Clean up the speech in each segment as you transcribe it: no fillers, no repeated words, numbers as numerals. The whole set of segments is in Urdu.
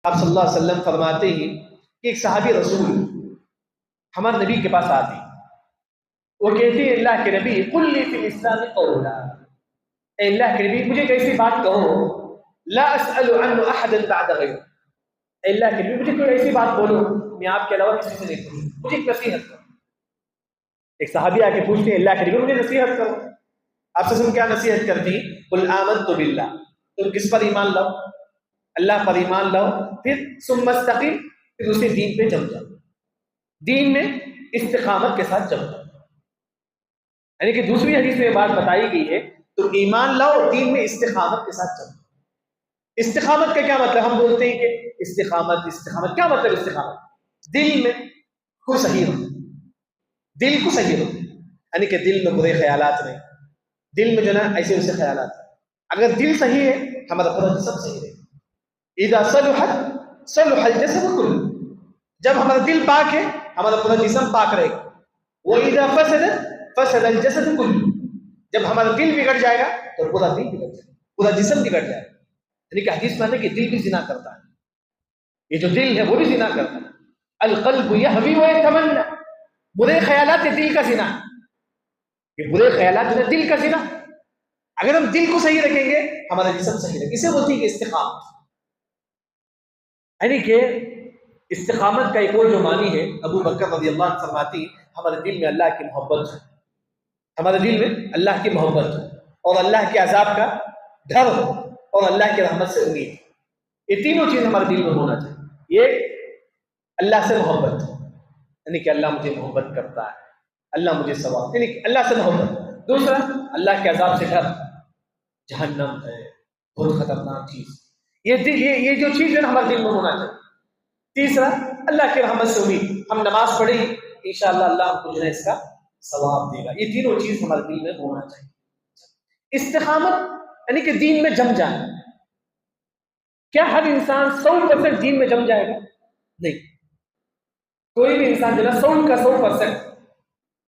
آپ صلی اللہ علیہ وسلم فرماتے ہیں کہ ایک صحابی رسول ہمارے نبی کے پاس آتے، وہ کہتے ہیں اللہ کے نبی قل لی فی الاسلام قولا، اے اللہ کے نبی مجھے ایک ایسی بات کہو لا اسأل عنہ احدا بعد غیر، اے اللہ کے نبی مجھے کوئی ایسی بات بولو میں آپ کے علاوہ کسی سے نہیں پوچھوں، مجھے ایک نصیحت کرو۔ ایک صحابی آ کے پوچھتے ہیں اللہ کے نبی مجھے نصیحت کرو۔ آپ سے کیا نصیحت کرتی؟ قل آمنت باللہ، تم کس پر ایمان لاؤ؟ اللہ پر ایمان لاؤ، پھر ثم استقیم، پھر اسے دین پہ جم جاؤ، دین میں استقامت کے ساتھ جم جاؤ۔ یعنی کہ دوسری حدیث میں بات بتائی گئی ہے تو ایمان لاؤ، دین میں استقامت کے ساتھ جم جاؤ۔ استقامت کا کیا مطلب؟ ہم بولتے ہیں کہ استقامت کیا مطلب؟ استقامت دل میں کو صحیح ہو، دل کو صحیح ہو، یعنی کہ دل میں برے خیالات نہیں، دل میں جو نا ایسے ویسے خیالات ہیں۔ اگر دل صحیح ہے ہمارا پورا جسم صحیح رہے۔ اذا صلحت صلح الجسد كله، جب ہمارا دل پاک ہے ہمارا پورا جسم پاک رہے گا۔ واذا فسدت فسد الجسد كله، جب ہمارا دل بگڑ جائے گا تو پورا دل بگڑ جائے گا، پورا جسم بگڑ جائے گا۔ یعنی کہ حدیث میں ہے کہ دل بھی زنا کرتا ہے، یہ جو دل ہے وہ بھی زنا کرتا ہے۔ القلب يهوي ويتمنى، برے خیالات دل کا زنا، یہ برے خیالات جو ہے دل کا زنا۔ اگر ہم دل کو صحیح رکھیں گے ہمارا جسم صحیح رہے گا، اسے بولتی ہے استقامت۔ یعنی کہ استقامت کا ایک اور جو معنی ہے، ابو بکر رضی اللہ عنہ فرماتی ہے ہمارے دل میں اللہ کی محبت ہے، ہمارے دل میں اللہ کی محبت ہے اور اللہ کے عذاب کا ڈر ہو اور اللہ کی رحمت سے امید، یہ تینوں چیز ہمارے دل میں ہونا چاہیے۔ یہ اللہ سے محبت، یعنی کہ اللہ مجھے محبت کرتا ہے، اللہ مجھے ثواب، یعنی کہ اللہ سے محبت۔ دوسرا اللہ کے عذاب سے ڈر، جہنم ہے بہت خطرناک چیز، یہ جو چیز ہے نا ہمارے دل میں ہونا چاہیے۔ تیسرا اللہ کی رحمت سے امید، ہم نماز پڑھیں انشاءاللہ اللہ ہم کو جو ہے اس کا ثواب دے گا، یہ تینوں چیز ہمارے دل میں ہونا چاہیے۔ استقامت یعنی کہ دین میں جم جانا۔ کیا ہر انسان 100% دین میں جم جائے گا؟ نہیں، کوئی بھی انسان جو ہے 100%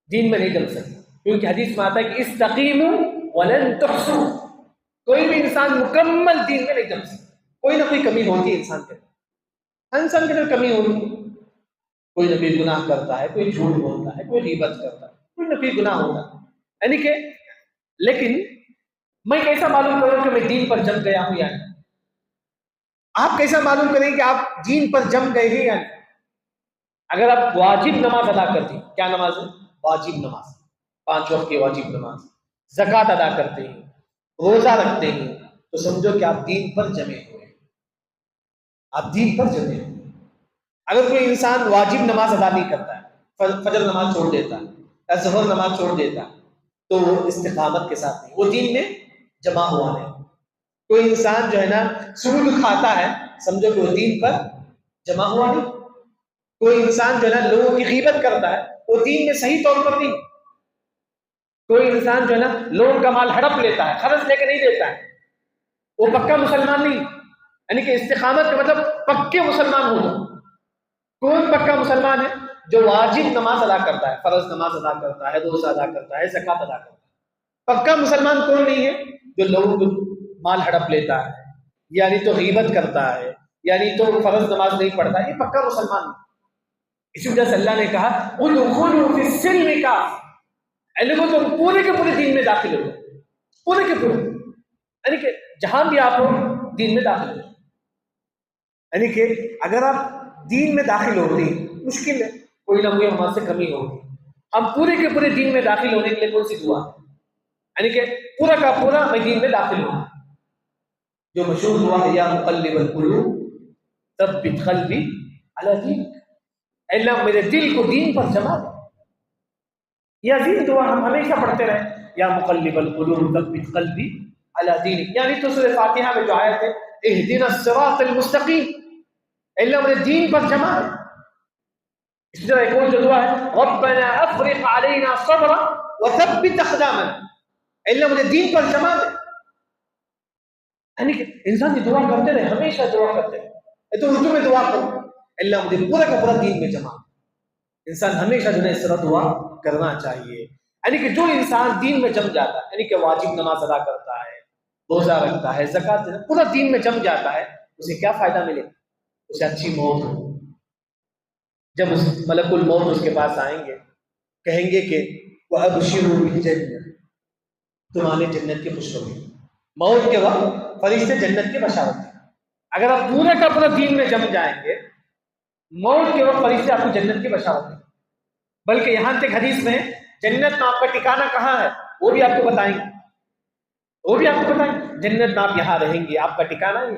دین میں نہیں جم سکتا، کیونکہ حدیث میں آتا ہے کہ استقیموا ولن تحصوا، کوئی بھی انسان مکمل دین میں نہیں جم سکتا، کوئی نہ کوئی کمی ہوتی ہے انسان کے اندر، انسان کے اندر کمی ہوتی ہے، کوئی نہ کوئی گناہ کرتا ہے، کوئی جھوٹ بولتا ہے، کوئی غیبت کرتا ہے، کوئی نہ کوئی گناہ ہوتا ہے، یعنی کہ لیکن میں کیسا معلوم کروں کہ میں دین پر جم گیا ہوں یا نہیں؟ آپ کیسا معلوم کریں کہ آپ دین پر جم گئے ہیں یا نہیں؟ اگر آپ واجب نماز ادا کرتے ہیں، کیا نماز ہے؟ واجب نماز، 5 وقت کی واجب نماز، زکوٰۃ ادا کرتے ہیں، روزہ رکھتے ہیں، تو سمجھو کہ آپ دین پر جمے ہوئے ہیں، آپ دین پر جمے ہوئے ہیں۔ اگر کوئی انسان واجب نماز ادا نہیں کرتا ہے، فجر نماز چھوڑ دیتا ہے یا ظہر نماز چھوڑ دیتا ہے، تو وہ استقامت کے ساتھ نہیں، وہ دین میں جمع ہوا نہیں۔ کوئی انسان جو ہے نا سود کھاتا ہے، سمجھو کہ وہ دین پر جمع ہوا نہیں۔ کوئی انسان جو ہے نا لوگوں کی غیبت کرتا ہے، وہ دین میں صحیح طور پر نہیں۔ کوئی انسان جو ہے نا لوگوں کا مال ہڑپ لیتا ہے، خرچ لے کے نہیں دیتا ہے، وہ پکا مسلمان نہیں۔ یعنی کہ استقامت کا مطلب پکے مسلمان ہو جاؤ۔ کون پکا مسلمان ہے؟ جو واجب نماز ادا کرتا ہے، فرض نماز ادا کرتا ہے، روزہ ادا کرتا ہے، زکوٰۃ ادا کرتا ہے۔ پکا مسلمان کون نہیں ہے؟ جو لوگوں کو مال ہڑپ لیتا ہے، یعنی تو غیبت کرتا ہے، یعنی تو فرض نماز نہیں پڑھتا ہے، یہ پکا مسلمان نہیں۔ اسی وجہ سے اللہ نے کہا ادخلوا فی السلم کافہ، لوگوں تم پورے کے پورے دین میں داخل ہو، پورے کے پورے، یعنی کہ جہاں بھی آپ ہو دین میں داخل ہو۔ یعنی کہ اگر آپ دین میں داخل ہوتے مشکل ہے، کوئی نہ کوئی ہمارے سے کمی ہوگی، ہم پورے کے پورے دین میں داخل ہونے کے لیے کون سی دعا، یعنی کہ پورا کا پورا میں دین میں داخل ہوں، جو مشہور دعا ہے یا مقلب القلوب ثبت قلبی علی دینک، اللہ میرے دل کو دین پر جما دے۔ یہ عظیم دعا ہم ہمیشہ پڑھتے رہے، یا مقلب القلوب ثبت قلبی علی دینک، یعنی تو سورہ فاتحہ میں جو آیت ہے اہدنا الصراط المستقیم، اللہ میرے دین پر جما دے۔ اس طرح ایک اور جو دعا ہے ربنا افرغ علینا صبرا وثبت اقدامنا، اللہ مجھے دین پر جما دے۔ یعنی کہ انسان کی دعا کرتے رہے، ہمیشہ دعا کرتے رہے، تو اردو میں دعا کرو اللہ مجھے پورا کا پورا دین میں جما دے۔ انسان ہمیشہ جو ہے اس طرح دعا کرنا چاہیے۔ یعنی کہ جو انسان دین میں جم جاتا ہے، یعنی کہ واجب نماز ادا کرتا ہے، روزہ رکھتا ہے، زکوٰۃ دیتا ہے، پورا دین میں جم جاتا ہے، اسے کیا فائدہ ملے؟ اسے اچھی موت ہو. جب اس ملک الموت اس کے پاس آئیں گے کہیں گے کہ وَأَبْشِرُوا بِالْجَنَّةِ، تمہارے جنت کی خوشخبری. موت کے وقت فرشتے جنت کی بشارت دیں. اگر آپ پورے کا پورا دین میں جم جائیں گے موت کے وقت فرشتے آپ کو جنت کی بشارت دیں. بلکہ یہاں تک حدیث میں جنت میں آپ کا ٹھکانہ کہاں ہے وہ بھی آپ کو بتائیں گے. وہ بھی آپ کو بتائیں جنت میں آپ یہاں رہیں گے، آپ کا ٹھکانہ ہے.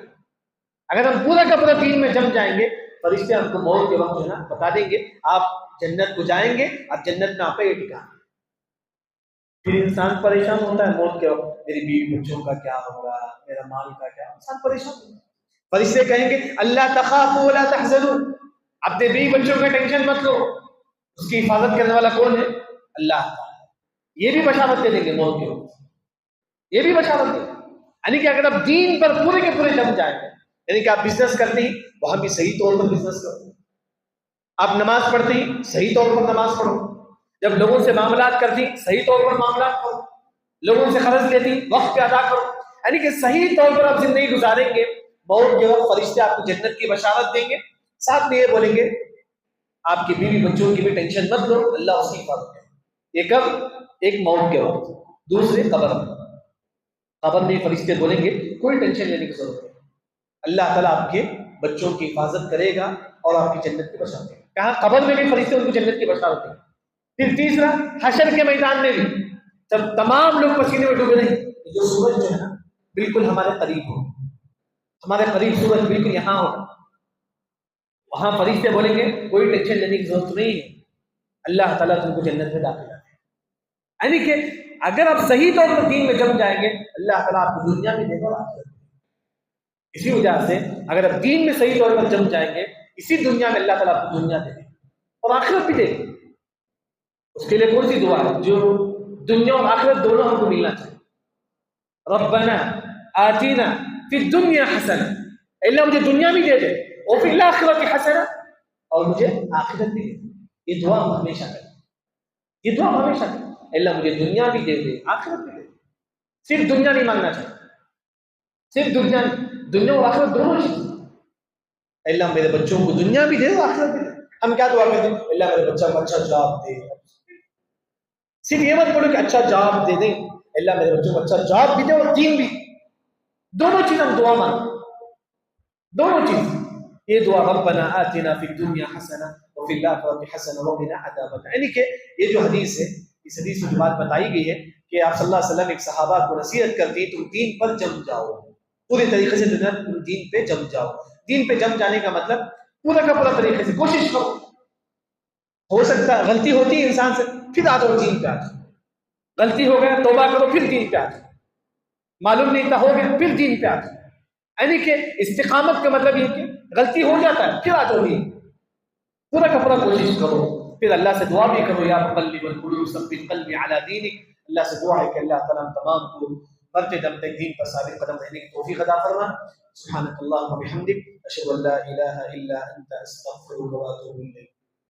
اگر ہم پورا کا پورا دین میں جم جائیں گے فرشتے ہم کو موت کے وقت جو ہے نا بتا دیں گے آپ جنت کو جائیں گے اور جنت میں آپ کا یہ ٹھکانہ. پھر انسان پریشان ہوتا ہے موت کے وقت، میری بیوی بچوں کا کیا ہوگا، میرا مال کا کیا، انسان پریشان ہوتا ہے. فرشتے کہیں گے اللہ تخافوا ولا تحزنوا، اپنے بیوی بچوں کا ٹینشن مت لو، اس کی حفاظت کرنے والا کون ہے؟ اللہ تعالیٰ. یہ بھی بشارت دے دیں گے موت کے وقت، یہ بھی بشارت دیں گے. یعنی کہ اگر آپ دین پر پورے کے پورے جم جائیں گے، یعنی کہ آپ بزنس کرتے ہیں وہاں بھی صحیح طور پر بزنس کرو، آپ نماز پڑھتے ہیں صحیح طور پر نماز پڑھو، جب لوگوں سے معاملات کرتی صحیح طور پر معاملات کرو، لوگوں سے قرض لیتی وقت پہ ادا کرو. یعنی کہ صحیح طور پر آپ زندگی گزاریں گے موت کے وقت فرشتے آپ کو جنت کی بشارت دیں گے. ساتھ میں یہ بولیں گے آپ کی بیوی بچوں کی بھی ٹینشن مت لو، اللہ اس کی حفاظت کرے. یہ کب؟ ایک موت کے وقت. دوسرے قبر میں، قبر میں فرشتے بولیں گے کوئی ٹینشن لینے کی ضرورت نہیں، اللہ تعالیٰ آپ کے بچوں کی حفاظت کرے گا اور آپ کی جنت کی بشارت دے گا. کہاں؟ قبر میں بھی فرشتے ان کو جنت کی بشارت دیں گے. پھر تیسرا حشر کے میدان میں بھی جب تمام لوگ پسینے میں ڈوبے رہیں جو سورج جو ہے نا بالکل ہمارے قریب ہو، ہمارے قریب سورج بالکل یہاں ہو، وہاں فرشتے بولیں گے کوئی ٹینشن لینے کی ضرورت نہیں ہے، اللہ تعالیٰ تم کو جنت میں داخل کرے. یعنی کہ اگر آپ صحیح طور پر دین میں جم جائیں گے اللہ تعالیٰ آپ کو دنیا میں دے گا. اسی وجہ سے اگر آپ دین میں صحیح طور پر جم جائیں گے اسی دنیا میں اللہ تعالیٰ آپ کو دنیا دے گا اور آخرت بھی دے گا. اس کے لیے کون سی دعا ہے جو دنیا اور آخرت دونوں ہم کو ملنا چاہیے؟ ربنا آتینا فی الدنیا حسنہ، اللہ مجھے دنیا بھی دے دے اور فی الآخرۃ حسنہ، اور مجھے آخرت بھی دے دے. یہ دعا ہم ہمیشہ کریں، یہ دعا ہم ہمیشہ کریں اللہ مجھے دنیا بھی دے دے آخرت بھی دے دے. صرف دنیا نہیں مانگنا چاہیے، صرف دنیا دنیا اور آخرت دونوں چیز. اللہ میرے بچوں کو دنیا بھی دے اور آخرت بھی دے. ہم کیا دعا کرتے ہیں؟ اللہ میرے بچہ کو اچھا جاب دے. صرف یہ مت بولو کہ اچھا جاب دے دیں، اللہ میرے بچوں کو اچھا جاب بھی دے اور دین بھی. دونوں چیز ہم دعا مانگیں، دونوں چیز. یہ دعا ربنا آتنا فی الدنیا حسنہ وفی الآخرۃ حسنہ وقنا عذاب النار. یعنی کہ یہ جو حدیث ہے اس حدیث میں بات بتائی گئی ہے کہ آپ صلی اللہ علیہ وسلم ایک صحابہ کو نصیحت کرتی تم دین پر جم جاؤ، پورے طریقے سے تم دین پہ جم جاؤ. دین پہ جم جانے کا مطلب پورا کا پورا طریقے سے کوشش کرو. ہو سکتا ہے غلطی ہوتی ہے انسان سے، پھر آ جاؤ دین پہ آ جاؤ. غلطی ہو گیا توبہ کرو پھر دین پہ آ جاؤ. معلوم نہیں تھا ہو گیا پھر دین پہ آ جاؤ. یعنی کہ استقامت کا مطلب یہ کہ غلطی ہو جاتا ہے پھر آ جاؤ دین، پورا کا پورا کوشش کرو. پھر اللہ سے دعا بھی کرو یا مقلب القلوب ثبت قلبی علی دینک. اللہ سے دعا ہے کہ اللہ تعالیٰ ہم تمام کو مرتے دم تک دین پر ثابت قدم رہنے کی توفیق عطا فرما. سبحانک اللہم وبحمدک اشہد ان لا الہ الا انت استغفرک واتوب الیک.